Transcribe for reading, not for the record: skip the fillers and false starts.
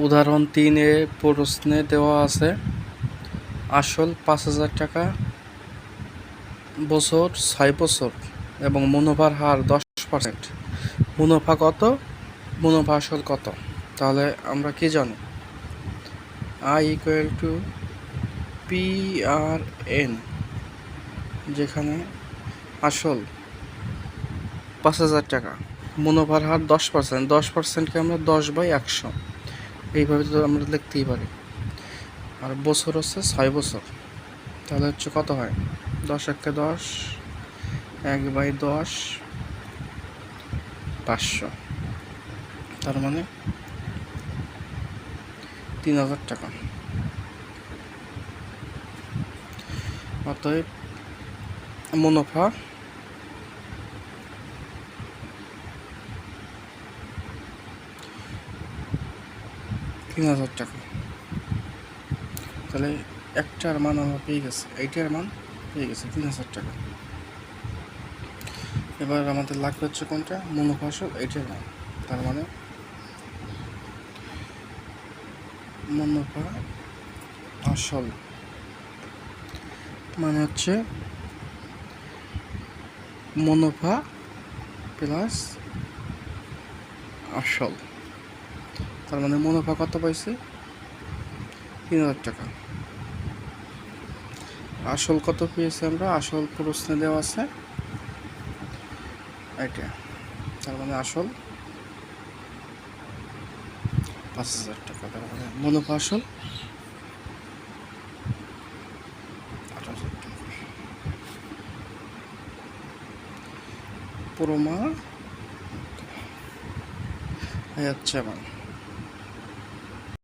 উদাহরণ 3 প্রশ্নে দেওয়া আছে আসল 5,000 টাকা, বছর 6 বছর এবং মুনাফার হার 10%। মুনাফা কত, মুনাফা আসল কত? তাহলে আমরা কি জানি? I = PRN, যেখানে আসল 5,000 টাকা, মুনাফার হার 10%। 10%কে আমরা 10/100 এইভাবে তো আমরা লিখতেই পারি। আর বছর হচ্ছে 6 বছর, তাহলে হচ্ছে কত হয়? 10 × 10, 1/10, 500, তার মানে 3,000 টাকা। অতএব মুনাফা টাকা। তাহলে একটার মান আমরা পেয়ে গেছি, এইটার মান পেয়ে গেছি 3,000 টাকা। এবার আমাদের লাগবে হচ্ছে কোনটা? মুনাফা আসল, এইটার মান। তার মানে মুনাফা আসল মানে হচ্ছে মুনাফা প্লাস আসল। তার মানে মুনাফা কত পাইছি? 3,000 টাকা। আসল কত পেয়েছি আমরা? আসল প্রশ্নে দেওয়া আছে এটা, তার মানে আসল 5,000 টাকা। তার মানে মুনাফা আসল 8,000 টাকা। প্রমাণ হচ্ছে মান।